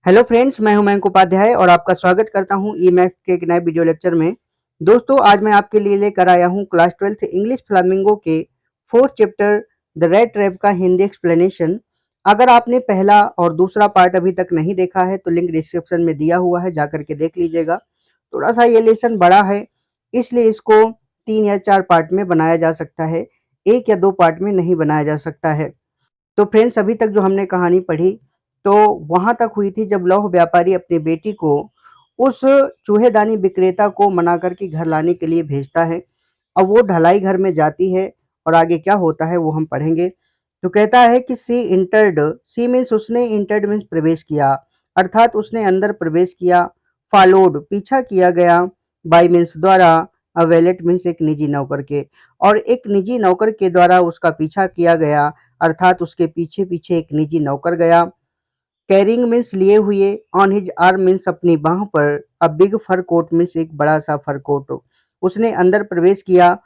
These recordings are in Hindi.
हेलो फ्रेंड्स, मैं हूं मयंक उपाध्याय और आपका स्वागत करता हूं ई मैथ्स के एक नए वीडियो लेक्चर में। दोस्तों, आज मैं आपके लिए लेकर आया हूं क्लास 12th इंग्लिश फ्लामिंगो के fourth chapter the red trap का हिंदी एक्सप्लेनेशन। अगर आपने पहला और दूसरा पार्ट अभी तक नहीं देखा है तो लिंक डिस्क्रिप्शन में दिया हुआ है, जाकर के देख लीजिएगा। थोड़ा सा ये लेसन बड़ा है, इसलिए इसको 3 या 4 पार्ट में बनाया जा सकता है, 1 या 2 पार्ट में नहीं बनाया जा सकता है। तो फ्रेंड्स, अभी तक जो हमने कहानी पढ़ी तो वहां तक हुई थी जब लौह व्यापारी अपनी बेटी को उस चूहेदानी विक्रेता को मना करके घर लाने के लिए भेजता है। अब वो ढलाई घर में जाती है और आगे क्या होता है वो हम पढ़ेंगे। तो कहता है कि सी मीन्स उसने इंटर्ड मीन्स प्रवेश किया, अर्थात उसने अंदर प्रवेश किया। फॉलोड पीछा किया गया, बाय मीन्स द्वारा, अ वैलेट मीन्स एक निजी नौकर के, और एक निजी नौकर के द्वारा उसका पीछा किया गया, अर्थात उसके पीछे पीछे एक निजी नौकर गया। कैरिंग मीन्स लिए हुए, ऑन हिज आर्म मीन्स अपनी बाह पर, a big fur coat means एक बड़ा सा फर कोट। उसने अंदर प्रवेश किया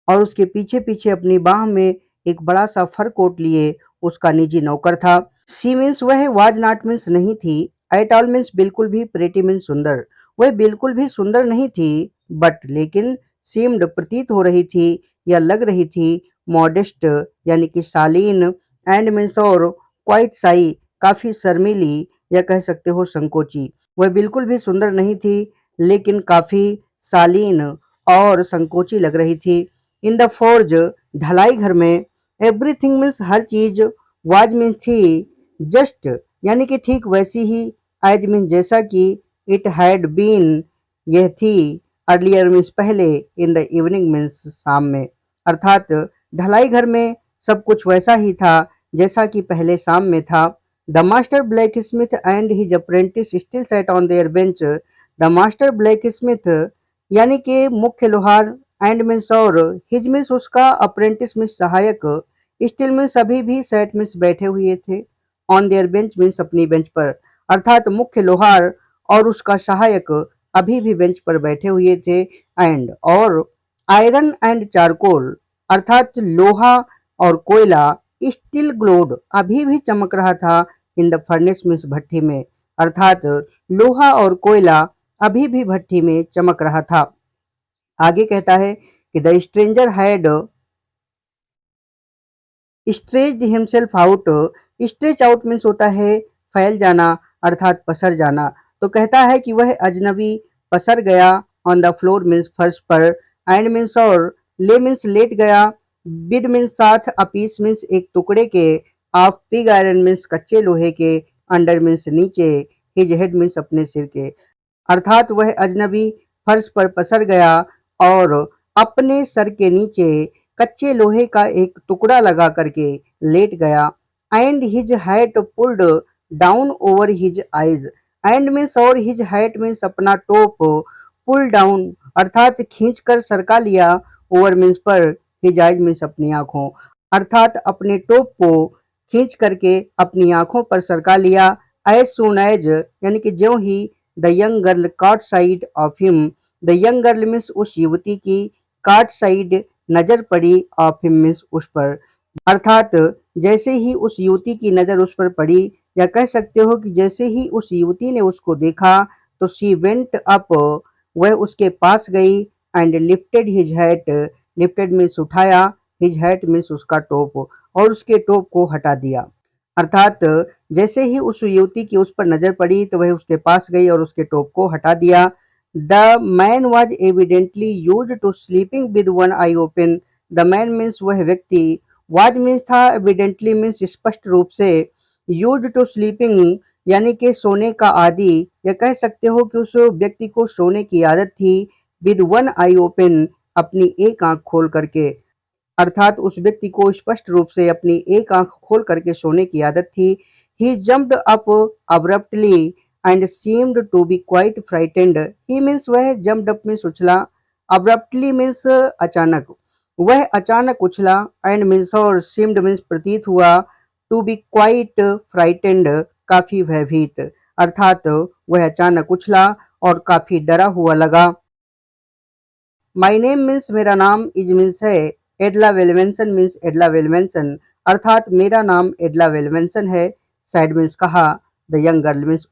और उसके पीछे पीछे अपनी बाह में एक बड़ा सा फर कोट लिए उसका निजी नौकर था। सी मीन्स वह, वाज नॉट मीन्स नहीं थी, एट ऑल मीन्स बिल्कुल भी, प्रेटी मीन्स सुंदर, वह बिल्कुल भी सुंदर नहीं थी, बट लेकिन, सीम्ड प्रतीत हो रही थी या लग रही थी, मॉडेस्ट यानी कि शालीन, एंड मीन्स और, क्वाइट साई काफी शर्मीली या कह सकते हो संकोची। वह बिल्कुल भी सुंदर नहीं थी लेकिन काफी शालीन और संकोची लग रही थी। इन द फोर्ज ढलाई घर में, एवरीथिंग मीन्स हर चीज, वाज मीन्स थी, जस्ट यानी कि ठीक वैसी ही, एज मीन्स जैसा कि, इट हैड बीन यह थी, अर्लियर मीन्स पहले, इन द इवनिंग मीन्स शाम में, अर्थात ढलाई घर में सब कुछ वैसा ही था जैसा कि पहले शाम में था। The master black Smith and his apprentice still sat on their bench. The master black Smith यानी कि मुख्य लोहार, एंड मीन्स और, हिज मीन्स उसका, अप्रेंटिस मीन्स सहायक, स्टिल मीन्स अभी भी, सेट मीन्स बैठे हुए थे, ऑन देयर बेंच मीन्स अपनी बेंच पर, अर्थात मुख्य लोहार और उसका सहायक अभी भी बेंच पर बैठे हुए थे। एंड और, आयरन एंड चारकोल अर्थात लोहा और कोयला, स्टिल ग्लोड अभी भी चमक रहा था, इन द फर्नेस मीन्स भट्टी में, अर्थात लोहा और कोयला अभी भी भट्टी में चमक रहा था। आगे कहता है कि the stranger had stretched himself out. Stretch out means होता है फैल जाना, अर्थात पसर जाना। तो कहता है कि वह अजनबी पसर गया, ऑन द फ्लोर मीन्स फर्श पर, एंड मीन्स और, ले मीन्स लेट गया, विद मीन्स साथ, अपीस मीन्स एक टुकड़े के, ऑफ पिग आयरन मीन्स कच्चे लोहे के, अंडर मीन्स नीचे, हिज हेड मीन्स अपने सिर के, अर्थात वह अजनबी फर्श पर पसर गया और अपने सर के नीचे कच्चे लोहे का एक टुकड़ा लगा करके लेट गया। And his hat pulled down over his eyes, and means और, हिज हैट मीन्स अपना टोप, पुल डाउन अर्थात खींच कर सरका लिया, ओवर मीन्स पर, हिज आईज मीन्स अपनी आंखों, अर्थात अपने टोप को खींच करके अपनी आंखों पर सरका लिया। एज सुन एज यानी कि ज्यों ही, the young girl caught sight of him, the young girl means उस युवती की, caught sight नजर पड़ी, of him मीन्स उस पर, अर्थात जैसे ही उस युवती की नजर उस पर पड़ी, या कह सकते हो कि जैसे ही उस युवती ने उसको देखा तो शी वेंट अप, वह उसके पास गई, and lifted his hat, lifted means उठाया, हिज हैट मीन्स उसका टोप, और उसके टोप को हटा दिया, अर्थात जैसे ही उस युवती की उस पर नजर पड़ी तो वह उसके पास गई और उसके टोप को हटा दिया। The man was evidently use to sleeping with one eye open, the man means वह व्यक्ति, वाज मीन्स था, एविडेंटली मीन्स स्पष्ट रूप से, यूज टू स्लीपिंग यानी कि सोने का आदि, या कह सकते हो कि उस व्यक्ति को सोने की आदत थी, विद वन आई ओपन अपनी एक आंख खोल करके, अर्थात उस व्यक्ति को स्पष्ट रूप से अपनी एक आंख खोल करके सोने की आदत थी। He jumped up abruptly and seemed to be quite frightened, he means वह, जम्प्ड अप मीन्स उछला, अब्रप्टली मीन्स अचानक, वह अचानक उछला, एंड मीन्स और, सीम्ड मीन्स प्रतीत हुआ, टू बी क्वाइट फ्राइटेंड काफी भयभीत, अर्थात वह अचानक उछला और काफी डरा हुआ लगा। माई नेम मीन्स मेरा नाम, इज मीन्स है, एडला वेलमेंसन मीन्स एडला वेलमेंसन, अर्थात मेरा नाम एडला वेलमेंसन है, सैड मीन्स कहा, द यंग गर्ल मीन्स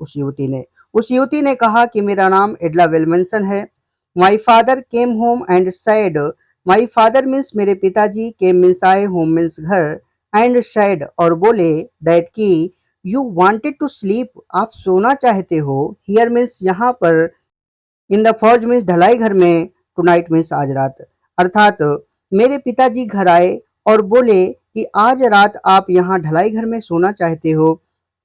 उस युवती ने कहा कि मेरा नाम एडला वेलमेंसन है। My father came home and sad, my father means मेरे पिताजी, केम मीन्स आए, होम मीन्स घर, एंड सैड और बोले दैट की यू वांटेड टू स्लीप, आप सोना चाहते हो, हियर मीन्स यहाँ पर, इन द फॉर्ज मीन्स ढलाई घर में, टुनाइट मीन्स आज रात। अर्थात मेरे पिताजी घर आए और बोले कि आज रात आप यहाँ ढलाई घर में सोना चाहते हो।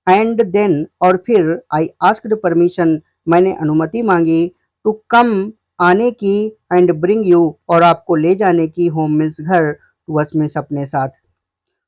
एंड देन और फिर आई आस्क्ड परमिशन, मैंने अनुमति मांगी, टू कम आने की, एंड ब्रिंग यू और आपको ले जाने की, होम मीन्स घर, टू अस मीन्स अपने साथ।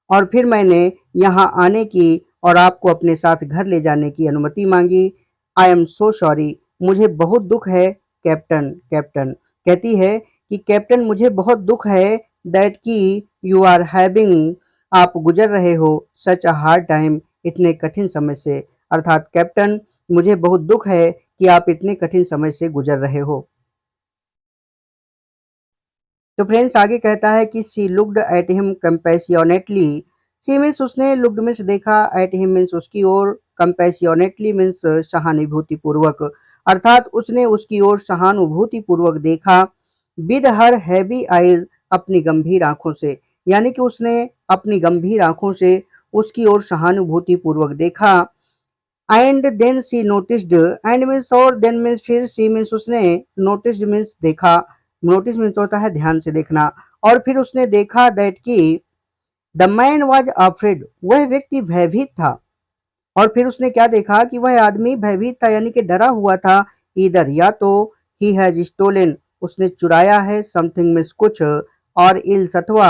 और फिर मैंने यहाँ आने की और आपको अपने साथ घर ले जाने की अनुमति मांगी। आई एम सो सॉरी, मुझे बहुत दुख है कैप्टन। कैप्टन कहती है कि कैप्टन मुझे बहुत दुख है, दैट की यू आर हैविंग, आप गुजर रहे हो, सच अ हार्ड टाइम, इतने कठिन समय से। अर्थात कैप्टन मुझे बहुत दुख है कि आप इतने कठिन समय से गुजर रहे हो। तो फ्रेंड्स आगे कहता है कि she looked at him compassionately, she means उसने, लुक्ड मीन्स देखा, एट हिम मीन्स उसकी ओर, कंपैसियोनेटली मीन्स सहानुभूति पूर्वक, अर्थात उसने उसकी ओर सहानुभूति पूर्वक देखा। विद हर हैवी आइज, अपनी गंभीर आंखों से, यानी कि उसने अपनी गंभीर आंखों से उसकी ओर सहानुभूति पूर्वक देखा। And then she noticed, and means और, देन मीन्स फिर, सी मीन्स उसने, नोटिस्ड मीन्स देखा, नोटिस मीन्स होता है ध्यान से देखना, और फिर उसने देखा दैट की द मैन वाज अफ्रेड, वह व्यक्ति भयभीत था। और फिर उसने क्या देखा कि वह आदमी भयभीत था, यानी कि डरा हुआ था। इधर या तो ही हैज स्टोलन, उसने चुराया है, समथिंग मीन्स कुछ, और इल्स अथवा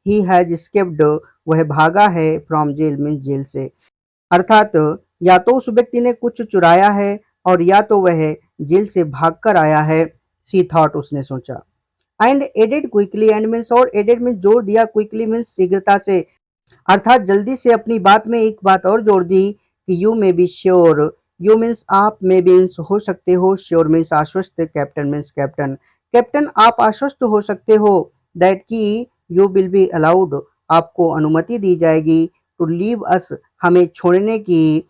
ही हैज स्केप्ड, वह भागा है, फ्रॉम जेल मीन्स जेल से। अर्थात या तो उस व्यक्ति ने कुछ चुराया है और या तो वह जेल से भागकर आया है। सी थॉट, उसने सोचा। And added quickly, and means और, एडेड मीन्स जोड़ दिया, क्विकली मीन्स शीघ्रता से, अर्थात जल्दी से अपनी बात में एक बात और जोड़ दी कि you may be sure, you means आप, मे बी मीन्स हो सकते हो, श्योर मीन्स आश्वस्त, कैप्टन मीन्स कैप्टन, कैप्टन आप आश्वस्त हो सकते हो, दैट की यू विल बी अलाउड, आपको अनुमति दी जाएगी, टू लीव अस, हमें छोड़ने की,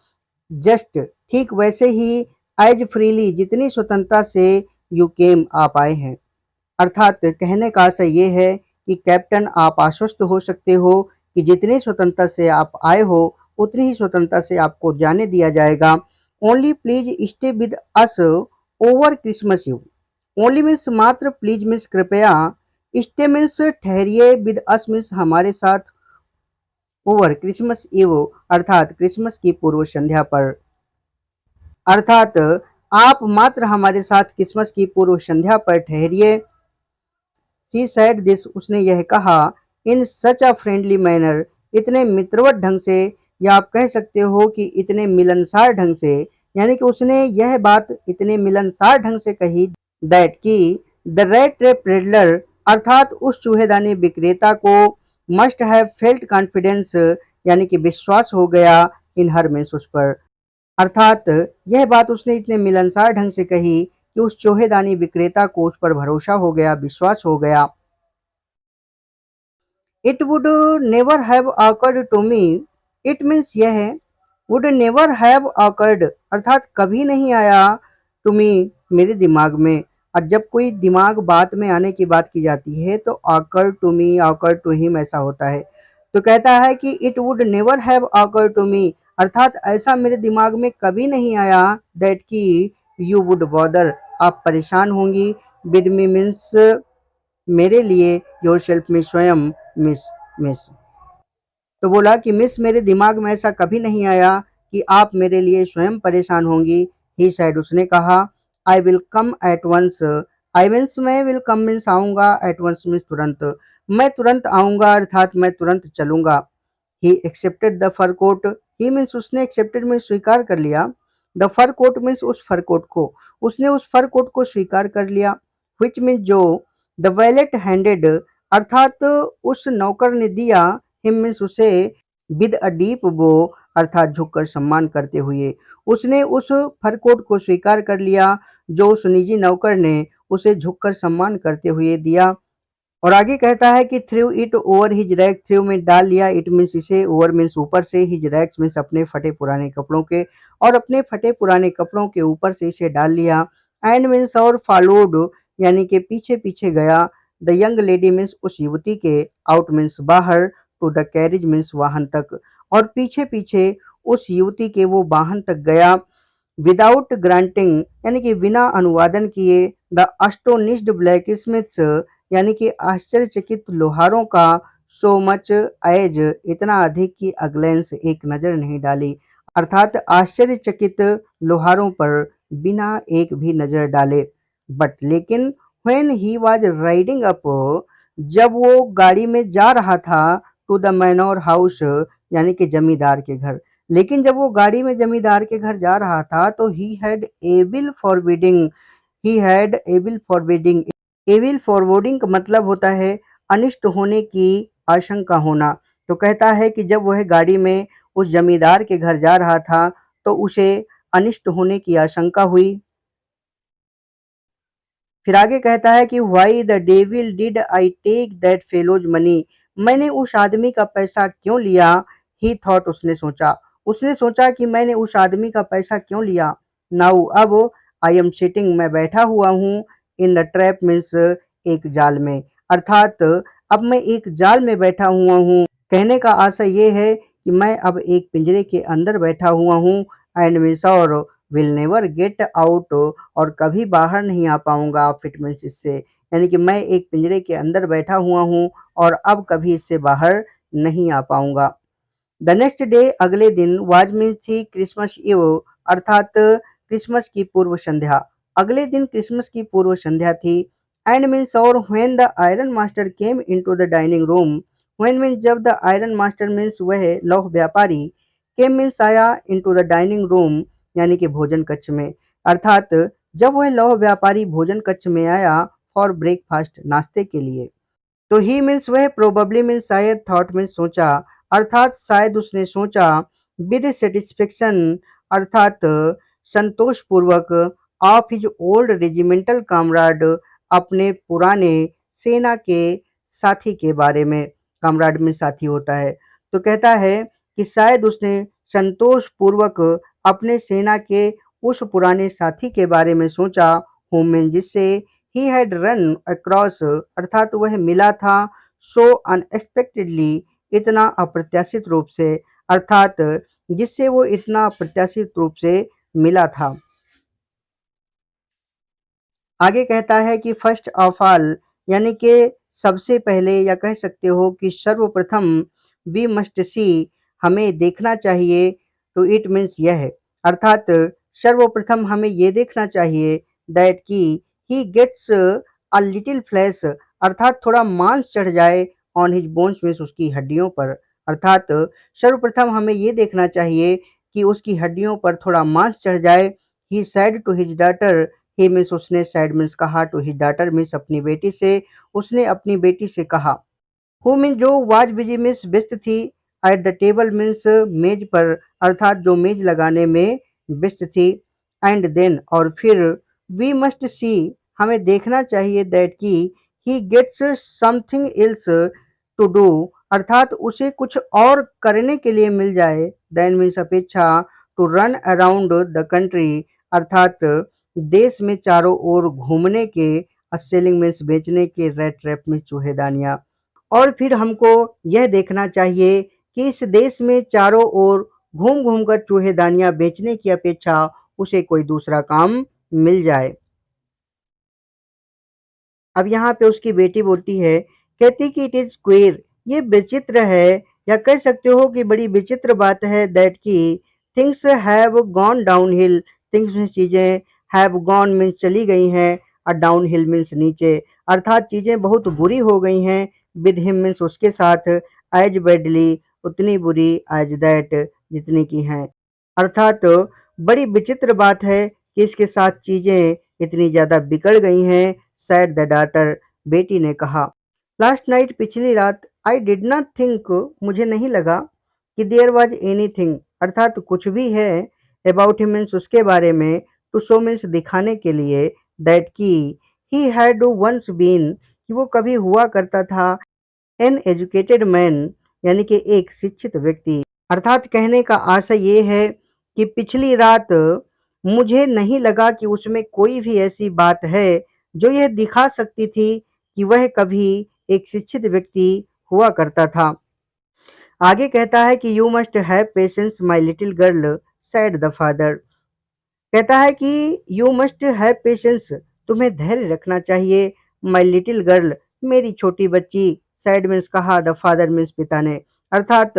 जस्ट ठीक वैसे ही, एज फ्रीली, जितनी स्वतंत्रता से, यू केम आप आए हैं। अर्थात कहने का आशय ये है कि कैप्टन आप आश्वस्त हो सकते हो कि जितनी स्वतंत्रता से आप आए हो उतनी ही स्वतंत्रता से आपको जाने दिया जाएगा। Only please stay with us over Christmas eve, only means मात्र, प्लीज मीन्स कृपया, स्टे मीन्स ठहरिए, विद अस मीन्स हमारे साथ, ओवर क्रिसमस ईव अर्थात क्रिसमस की पूर्व संध्या पर, अर्थात आप मात्र हमारे साथ क्रिसमस की पूर्व संध्या पर ठहरिए। शी सेड दिस, उसने यह कहा, इन सच अ फ्रेंडली मैनर, इतने मित्रवत ढंग से, या आप कह सकते हो कि इतने मिलनसार ढंग से, यानी कि उसने यह बात इतने मिलनसार ढंग से कही, दैट की द रेड ट्रैप रेडलर, अर्थात उस चूहेदानी विक्रेता को, मस्ट हैव फेल्ट कॉन्फिडेंस, यानी कि विश्वास हो गया, इन हर मीन्स उस पर, अर्थात यह बात उसने इतने मिलनसार ढंग से कही कि उस चोहेदानी विक्रेता को उस पर भरोसा हो गया, विश्वास हो गया। It would never have occurred to me, it means यह है, वुड नेवर हैव ऑकर्ड अर्थात कभी नहीं आया, टू मी मेरे दिमाग में। और जब कोई दिमाग बात में आने की बात की जाती है तो occurred to me, occurred to him ऐसा होता है। तो कहता है कि it would never have occurred to me, अर्थात ऐसा मेरे दिमाग में कभी नहीं आया, दैट की यू वुड बॉदर, आप परेशान होंगी, विद मी मीन्स मेरे लिए, योर सेल्फ में स्वयं, मिस, मिस, तो बोला कि मिस मेरे दिमाग में ऐसा कभी नहीं आया कि आप मेरे लिए स्वयं परेशान होंगी। ही सेड, उसने कहा, I will come at once, I means मैं, विल कम मीन्स आऊँगा, एट वंस मीन्स तुरंत, मैं तुरंत आऊँगा अर्थात मैं तुरंत चलूँगा। He accepted the fur coat, he means उसने, एक्सेप्टेड में स्वीकार कर लिया, द फर कोट मीन्स उस फर कोट को, उसने उस फर कोट को स्वीकार कर लिया। व्हिच मीन्स जो, द वैलेट हैंडेड, अर्थात उस नौकर ने दिया, हिम मीन्स उसे, विद अ डीप बो, अर्थात झुककर सम्मान करते हुए, उसने उस फर कोट को स्वीकार कर लिया जो उस निजी नौकर ने उसे झुककर सम्मान करते हुए दिया। और आगे कहता है कि through it over his rack, through में डाल लिया, इट मीन्स इसे, ओवर मीन्स ऊपर से, हिज रैक्स मीन्स अपने फटे पुराने कपड़ों के, और अपने फटे पुराने कपड़ों के ऊपर से इसे डाल लिया। एंड मीन्स और फॉलोड यानी कि पीछे पीछे गया, द यंग लेडी मीन्स उस युवती के, आउट मीन्स बाहर, टू द कैरिज मीन्स वाहन तक, और पीछे पीछे उस युवती के वो वाहन तक गया। विदाउट ग्रांटिंग यानी कि बिना अनुवादन किए, द अस्टोनिश्ड ब्लैक स्मिथ्स यानी कि आश्चर्यचकित लोहारों का, सो मच एज इतना अधिक कि अग्लेंस एक नजर नहीं डाली, अर्थात आश्चर्यचकित लोहारों पर बिना एक भी नजर डाले। बट लेकिन when he was riding up, जब वो गाड़ी में जा रहा था, टू द मैनोर हाउस यानी कि जमींदार के घर, लेकिन जब वो गाड़ी में जमींदार के घर जा रहा था तो he had evil forbidding, evil forwarding का मतलब होता है अनिष्ट होने की आशंका होना। तो कहता है कि जब वह गाड़ी में उस जमींदार के घर जा रहा था तो उसे अनिष्ट होने की आशंका हुई। फिर आगे कहता है कि why the devil did I take that fellow's money, मैंने उस आदमी का पैसा क्यों लिया। ही थॉट उसने सोचा कि मैंने उस आदमी का पैसा क्यों लिया। नाउ अब, आई एम सिटिंग मैं बैठा हुआ हूँ, इन द ट्रैप मीन्स एक जाल में, अर्थात अब मैं एक जाल में बैठा हुआ हूँ। कहने का आशय ये है कि मैं अब एक पिंजरे के अंदर बैठा हुआ हूँ, एंड मीन्स और विल नेवर गेट आउट, और कभी बाहर नहीं आ पाऊंगा फिट मीन्स इससे, यानी कि मैं एक पिंजरे के अंदर बैठा हुआ हूँ और अब कभी इससे बाहर नहीं आ पाऊंगा। द नेक्स्ट डे अगले दिन, वाज मीन्स थी क्रिसमस ईव, अर्थात क्रिसमस की पूर्व संध्या, अगले दिन क्रिसमस की पूर्व संध्या थी। एंड मीन्स और when the iron master came into the dining room, when means जब, द आयरन मास्टर मीन्स वह लौह व्यापारी, केम मीन्स आया, इनटू द डाइनिंग रूम यानी कि भोजन कक्ष में, अर्थात जब वह लौह व्यापारी भोजन कक्ष में आया, फॉर ब्रेकफास्ट नाश्ते के लिए। तो ही मीन्स वह, प्रोबेबली मीन्स शायद, थॉट मीन्स सोचा, अर्थात शायद उसने सोचा, विद सेटिस्फेक्शन अर्थात संतोष पूर्वक, ऑफ हिज ओल्ड रेजिमेंटल कामराड अपने पुराने सेना के साथी के बारे में, कामराड में साथी होता है। तो कहता है कि शायद उसने संतोष पूर्वक अपने सेना के उस पुराने साथी के बारे में सोचा, होम में जिससे ही हैड रन अक्रॉस अर्थात वह मिला था, सो अनएक्सपेक्टेडली इतना अप्रत्याशित रूप से, अर्थात जिससे वो इतना अप्रत्याशित रूप से मिला था। आगे कहता है कि फर्स्ट ऑफ ऑल यानी कि सबसे पहले, या कह सकते हो कि सर्वप्रथम, वी मस्ट सी हमें देखना चाहिए, टू इट मीन्स यह, अर्थात सर्वप्रथम हमें ये देखना चाहिए, दैट की he gets a little flesh अर्थात थोड़ा मांस चढ़ जाए, ऑन हिज बोन्स मीन्स उसकी हड्डियों पर, अर्थात सर्वप्रथम हमें ये देखना चाहिए कि उसकी हड्डियों पर थोड़ा मांस चढ़ जाए। He said to his daughter, he means उसने, सैड मीन्स कहा, टू हिज डॉटर मीन्स अपनी बेटी से, उसने अपनी बेटी से कहा। हु मीन्स जो, वाज बिजी मीन्स व्यस्त थी, एट द टेबल मीन्स मेज पर, अर्थात जो मेज लगाने में व्यस्त थी। एंड देन और फिर, वी मस्ट सी हमें देखना चाहिए, दैट की he gets something else to do अर्थात उसे कुछ और करने के लिए मिल जाए, देन मीन्स अपेक्षा, to run around the country अर्थात देश में चारों ओर घूमने के, सेलिंग मीन्स बेचने के, रेट ट्रैप में चूहेदानियां। और फिर हमको यह देखना चाहिए कि इस देश में चारों ओर घूम घूम कर चूहेदानियां बेचने की अपेक्षा उसे कोई दूसरा काम मिल जाए। अब यहाँ पे उसकी बेटी बोलती है, कहती कि इट इज क्वेर, ये विचित्र है, या कह सकते हो कि बड़ी विचित्र बात है, दैट की things have gone down hill, things means चीजें, हैव गॉन मीन्स चली गई हैं, और डाउन हिल मीन्स नीचे, अर्थात चीजें बहुत बुरी हो गई हैं, विद हिम मीन्स उसके साथ, एज बैडली उतनी बुरी, एज दैट जितनी की हैं, अर्थात बड़ी विचित्र बात है कि इसके साथ चीजें इतनी ज्यादा बिगड़ गई हैं, सैड द डॉटर बेटी ने कहा। लास्ट नाइट पिछली रात, आई डिड नॉट थिंक मुझे नहीं लगा, कि देयर वाज एनीथिंग अर्थात कुछ भी है, अबाउट हिम मीन्स उसके बारे में, टू शो मीन्स दिखाने के लिए, दैट की ही हैड वंस बीन कि वो कभी हुआ करता था एन एजुकेटेड मैन, यानी कि एक शिक्षित व्यक्ति। अर्थात कहने का आशय ये है कि पिछली रात मुझे नहीं लगा कि उसमें कोई भी ऐसी बात है जो यह दिखा सकती थी कि वह कभी एक शिक्षित व्यक्ति हुआ करता था। आगे कहता है कि you must have patience my little girl, said the father. कहता है कि यू मस्ट हैव पेशेंस, तुम्हें धैर्य रखना चाहिए, माई लिटिल गर्ल, मेरी छोटी बच्ची, सैड मीन्स कहा, द फादर मीन्स पिता ने, अर्थात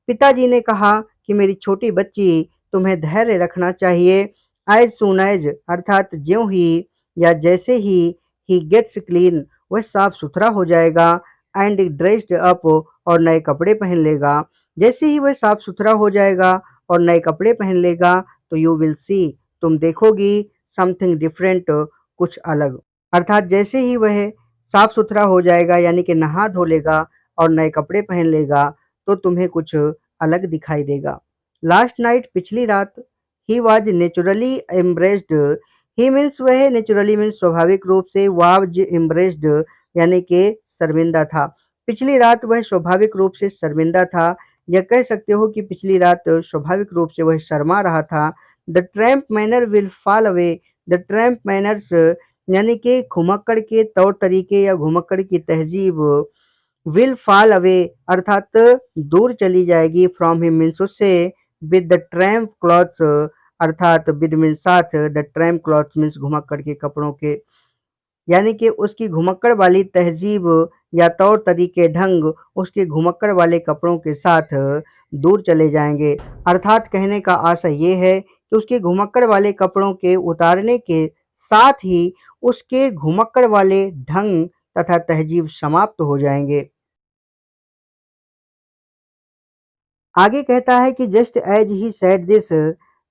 पिताजी ने कहा कि मेरी छोटी बच्ची, तुम्हें धैर्य रखना चाहिए। एज सून एज, अर्थात ज्यों ही या जैसे ही गेट्स क्लीन, वह साफ सुथरा हो जाएगा, एंड ड्रेस्ड अप, और नए कपड़े पहन लेगा। जैसे ही वह साफ सुथरा हो जाएगा और नए कपड़े पहन लेगा तो यू विल सी, तुम देखोगी, समथिंग डिफरेंट, कुछ अलग। अर्थात जैसे ही वह साफ सुथरा हो जाएगा यानी कि नहा धो लेगा और नए कपड़े पहन लेगा तो तुम्हें कुछ अलग दिखाई देगा। लास्ट नाइट, पिछली रात, he was naturally embraced, he means वह, नेचुरली मीन्स स्वाभाविक रूप से, वाज एम्ब्रेस्ड यानी कि शर्मिंदा था। पिछली रात वह स्वाभाविक रूप से शर्मिंदा था, या कह सकते हो कि पिछली रात स्वाभाविक रूप से वह शर्मा रहा था। The tramp manner will fall away, the tramp manners यानी कि घुमक्कड़ के तौर तरीके या घुमक्कड़ की तहजीब, विल फॉल अवे अर्थात दूर चली जाएगी, फ्रॉम हिम मीन्स उससे, विद द ट्रैम्प क्लॉथ्स अर्थात विद मीन्स साथ, द ट्रैम्प क्लॉथ्स मीन्स घुमक्कड़ के कपड़ों के, यानी कि उसकी घुमक्कड़ वाली तहजीब या तौर तरीके ढंग उसके घुमक्कड़ वाले कपड़ों के साथ दूर चले जाएंगे। अर्थात कहने का आशय ये है कि उसके घुमक्कड़ वाले कपड़ों के उतारने के साथ ही उसके घुमक्कड़ वाले ढंग तथा तहजीब समाप्त हो जाएंगे। आगे कहता है कि just as he said this,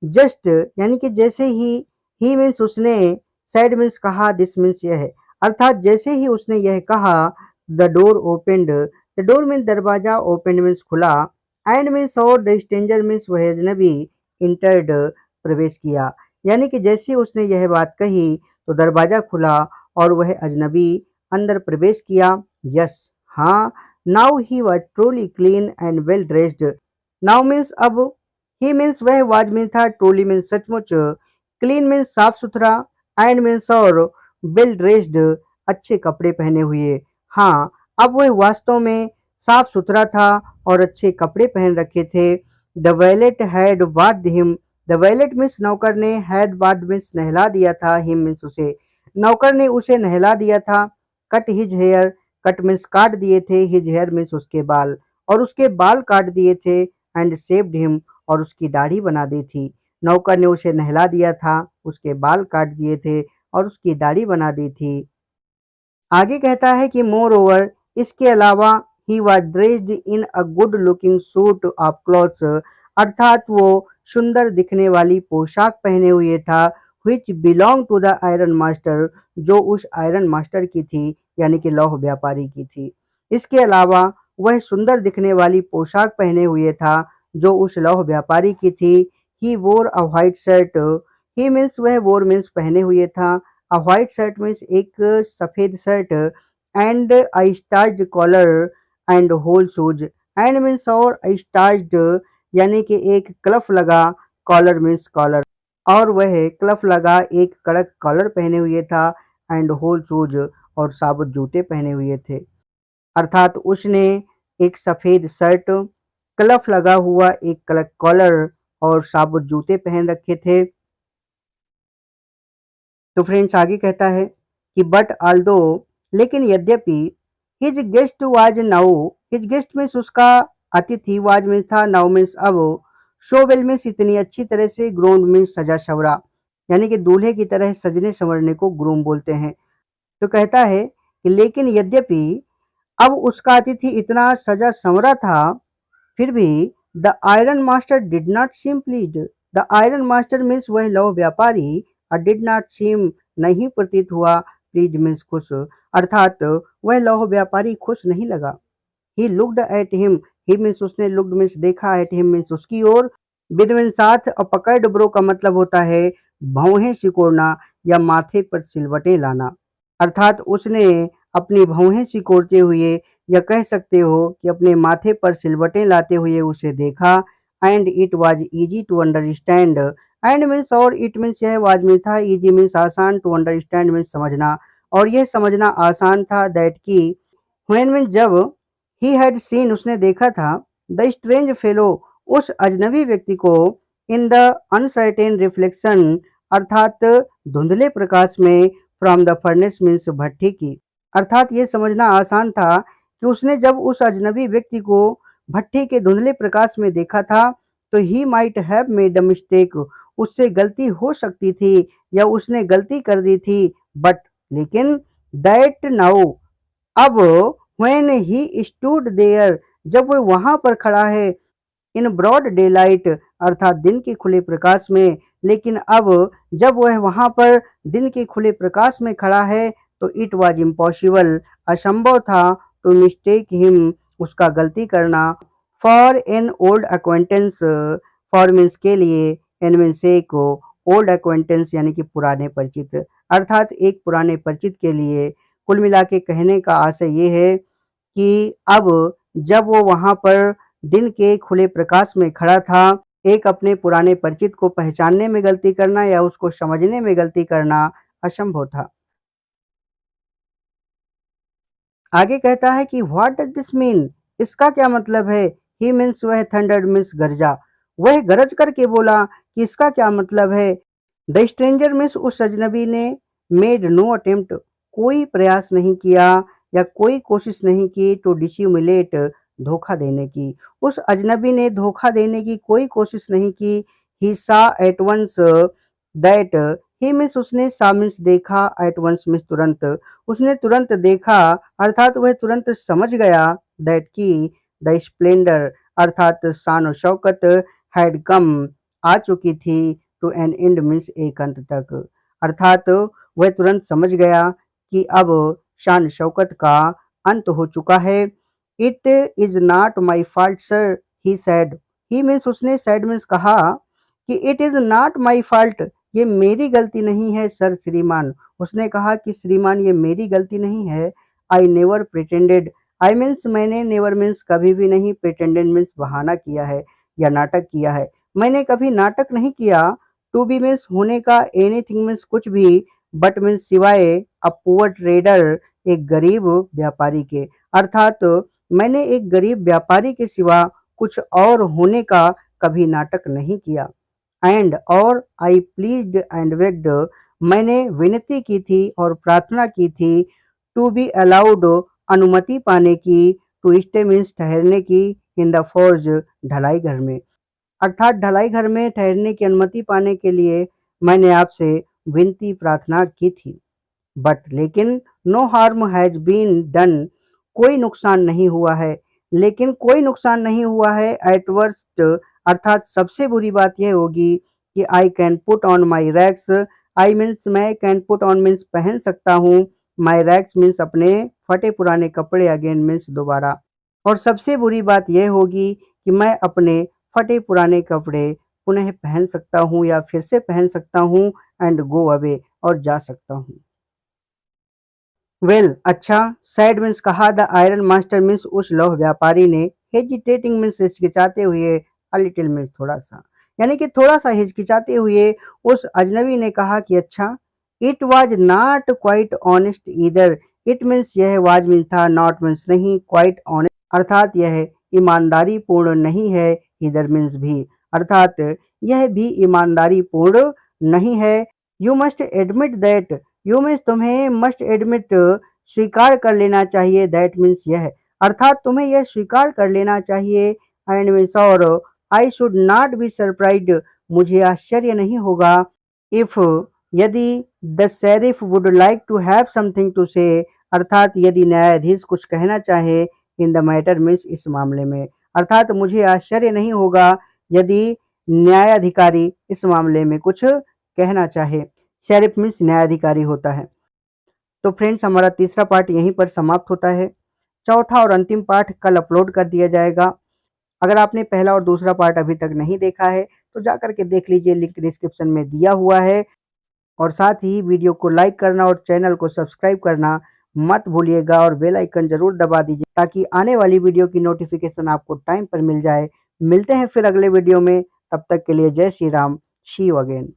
just यानी कि जैसे ही मीन्स उसने, सेड मीन्स कहा, दिस मीन्स यह है, अर्थात जैसे ही उसने यह कहा, the door opened, the door means दरवाजा, ओपेंड मीन्स खुला, एंड मीन्स और, द स्ट्रेंजर मीन्स वह अजनबी, इंटर्ड प्रवेश किया, यानी कि जैसे ही उसने यह बात कही तो दरवाजा खुला और वह अजनबी अंदर प्रवेश किया। यस, हाँ, now he was truly clean and well dressed, now means अब, ही मीन्स वह, वाज मीन्स था, ट्रूली मीन्स सचमुच, क्लीन मीन्स साफ सुथरा, एंड मीन्स और, वेल ड्रेस्ड अच्छे कपड़े पहने हुए। हाँ, अब वह वास्तव में साफ सुथरा था और अच्छे कपड़े पहन रखे थे। द वैलेट हैड वाद हिम, द वैलेट मीन्स नौकर ने, हैड वाद मीन्स नहला दिया था, हिम मीन्स उसे, नौकर ने उसे नहला दिया था। Cut his hair, cut means काट दिए थे, हिज हेयर मीन्स उसके बाल, और उसके बाल काट दिए थे, एंड शेव्ड हिम और उसकी दाढ़ी बना दी थी। नौकर ने उसे नहला दिया था, उसके बाल काट दिए थे और उसकी दाढ़ी बना दी थी। आगे कहता है कि मोर ओवर, इसके अलावा, he was dressed in a good looking suit of clothes, अर्थात वो सुंदर दिखने वाली पोशाक पहने हुए था, which belong to the iron master, जो उस आयरन मास्टर की थी यानी कि लौह व्यापारी की थी। इसके अलावा वह सुंदर दिखने वाली पोशाक पहने हुए था जो उस लौह व्यापारी की थी। ही वोर अ व्हाइट शर्ट, ही मीन्स वह, वोर मीन्स पहने हुए था, अ व्हाइट शर्ट मीन्स एक सफेद shirt, and a starched collar and whole shoes, and means और, स्टार्च्ड यानी कि एक क्लफ लगा, कॉलर मीन्स कॉलर, और वह क्लफ लगा एक कड़क कॉलर पहने हुए था, एंड होल शूज और साबुत जूते पहने हुए थे। अर्थात उसने एक सफेद शर्ट, क्लफ लगा हुआ एक कड़क कॉलर और साबुत जूते पहन रखे थे। तो फ्रेंड्स आगे कहता है कि बट आल्दो, लेकिन यद्यपि, his guest was now, his guest means उसका अतिथि, वाज मीन्स था, नाउ मीन्स अब, शो वेल मीन्स इतनी अच्छी तरह से, ग्रोम मीन्स सजा सवरा, यानी कि दूल्हे की तरह सजने संवरने को ग्रूम बोलते हैं। तो कहता है कि लेकिन यद्यपि अब उसका अतिथि इतना सजा संवरा था, फिर भी, the iron master did not seem pleased, the iron master means वह लौह व्यापारी, और डिड नॉट सीम नहीं प्रतीत हुआ, प्लीज मीन्स खुश, अर्थात वह लौह व्यापारी खुश नहीं लगा। He looked at him, he means उसने, लुक्ड मीन्स देखा, एट हिम मीन्स उसकी ओर, विद मीन्स साथ, और पकड़ ब्रो का मतलब होता है भौहें सिकोड़ना या माथे पर सिलवटें लाना, अर्थात उसने अपनी भौहें सिकोड़ते हुए या कह सकते हो कि अपने माथे पर सिलवटें लाते हुए उसे देखा। And it was easy to understand. And means और इट मीन्स यह वाजमी था, इजी मीन्स आसान, टू अंडरस्टैंड मीन्स समझना, और यह समझना आसान था, दैट की व्हेन मीन्स जब, ही हैड सीन उसने देखा था, द स्ट्रेंज फेलो उस अजनबी व्यक्ति को, इन द अनसर्टेन रिफ्लेक्शन अर्थात धुंधले प्रकाश में, फ्रॉम द फर्नेस मीन्स भट्टी की। अर्थात ये समझना आसान था कि उसने जब उस अजनबी व्यक्ति को भट्टी के धुंधले प्रकाश में देखा था, तो he might have made a mistake, उससे गलती हो सकती थी या उसने गलती कर दी थी, बट लेकिन, दैट नाउ अब, व्हेन ही स्टूड देयर जब वो वहां पर खड़ा है, इन ब्रॉड डे लाइट अर्थात दिन के खुले प्रकाश में, लेकिन अब जब वह वहां पर दिन के खुले प्रकाश में खड़ा है, तो इट वॉज इम्पॉसिबल असंभव था, टू मिस्टेक हिम उसका गलती करना, for an old acquaintance for means के लिए, एन मीन्स एक ओल्ड अक्वेंटेंस यानी कि पुराने परिचित, अर्थात एक पुराने परिचित के लिए। कुल मिला के कहने का आशय ये है कि अब जब वो वहां पर दिन के खुले प्रकाश में खड़ा था, एक अपने पुराने परिचित को पहचानने में गलती करना या उसको समझने में गलती करना असंभव था। आगे कहता है कि व्हाट डज दिस मीन, इसका क्या मतलब है। ही मीन्स वह थंडर्ड मीन्स गरजा, वह गरज करके बोला कि इसका क्या मतलब है। द स्ट्रेंजर मीन्स उस अजनबी ने, मेड नो अटेम्प्ट कोई प्रयास नहीं किया या कोई कोशिश नहीं की, टू डिसिमुलेट धोखा देने की, उस अजनबी ने धोखा देने की कोई कोशिश नहीं की। He saw at once that, he means उसने, सा मीन्स देखा, एट वंस मीन्स तुरंत, उसने तुरंत देखा अर्थात वह तुरंत समझ गया, दैट की द स्प्लेंडर अर्थात शान और शौकत, हैड कम आ चुकी थी, टू एन एंड मीन्स एक अंत तक, अर्थात वह तुरंत समझ गया कि अब शान शौकत का अंत हो चुका है। It is not my fault sir, he sad, he means उसने, सैड मीन्स कहा कि it is not my fault, ये मेरी गलती नहीं है सर श्रीमान, उसने कहा कि श्रीमान ये मेरी गलती नहीं है। I never pretended, I means मैंने, नेवर मीन्स कभी भी नहीं, प्रिटेंडेड मीन्स बहाना किया है या नाटक किया है, मैंने कभी नाटक नहीं किया। टू बी मीन्स होने का, एनीथिंग मीन्स कुछ भी, बट मीन्स सिवाय, अ पुअर ट्रेडर एक गरीब व्यापारी के, अर्थात मैंने एक गरीब व्यापारी के सिवा कुछ और होने का कभी नाटक नहीं किया। एंड और, आई प्लीज्ड एंड बेग्ड, मैंने विनती की थी और प्रार्थना की थी, टू बी अलाउड अनुमति पाने की, टू स्टे मीन्स ठहरने की, इन द फोर्ज ढलाई घर में, अर्थात ढलाई घर में ठहरने की अनुमति पाने के लिए मैंने आपसे विनती प्रार्थना की थी। बट लेकिन, no harm has been done, कोई नुकसान नहीं हुआ है, लेकिन कोई नुकसान नहीं हुआ है। एट वर्स्ट अर्थात सबसे बुरी बात यह होगी कि I can put on my rags, I means मैं, कैन पुट ऑन मीन्स पहन सकता हूँ, माई रैक्स मीन्स अपने फटे पुराने कपड़े, अगेन मीन्स दोबारा, और सबसे बुरी बात यह होगी कि मैं अपने फटे पुराने कपड़े पुनः पहन सकता हूँ या फिर से पहन सकता हूँ, एंड गो अवे और जा सकता हूँ। वेल अच्छा, सैड मीन्स कहा, द आयरन मास्टर मीन्स उस लौह व्यापारी ने, हेजिटेटिंग मीन्स हिचकिचाते हुए, अ लिटिल मीन्स थोड़ा सा, यानी कि थोड़ा सा हिचकिचाते हुए उस अजनबी ने कहा कि अच्छा, it was not quite honest either, it means यह वाज मीन्स था, नॉट मीन्स नहीं, क्वाइट ऑनेस्ट अर्थात यह ईमानदारी पूर्ण नहीं है, ईदर मीन्स भी अर्थात यह भी ईमानदारी पूर्ण नहीं है। You must admit that, you means तुम्हें, मस्ट एडमिट स्वीकार कर लेना चाहिए, दैट मीन्स यह अर्थात तुम्हें यह स्वीकार कर लेना चाहिए, एंड मीन्स और, I should not be surprised मुझे आश्चर्य नहीं होगा, इफ यदि, the sheriff would like to have something to say अर्थात यदि न्यायाधीश कुछ कहना चाहे, इन द मैटर मीन्स इस मामले में, अर्थात मुझे आश्चर्य नहीं होगा यदि न्यायाधिकारी इस मामले में कुछ कहना चाहे। शेरिफ मीन्स न्यायाधिकारी होता है। तो फ्रेंड्स हमारा तीसरा पार्ट यहीं पर समाप्त होता है। चौथा और अंतिम पार्ट कल अपलोड कर दिया जाएगा। अगर आपने पहला और दूसरा पार्ट अभी तक नहीं देखा है तो जा करके देख लीजिए, लिंक डिस्क्रिप्शन में दिया हुआ है। और साथ ही वीडियो को लाइक करना और चैनल को सब्सक्राइब करना मत भूलिएगा और बेल आइकन ज़रूर दबा दीजिए ताकि आने वाली वीडियो की नोटिफिकेशन आपको टाइम पर मिल जाए। मिलते हैं फिर अगले वीडियो में, तब तक के लिए जय श्री राम, सी यू अगेन।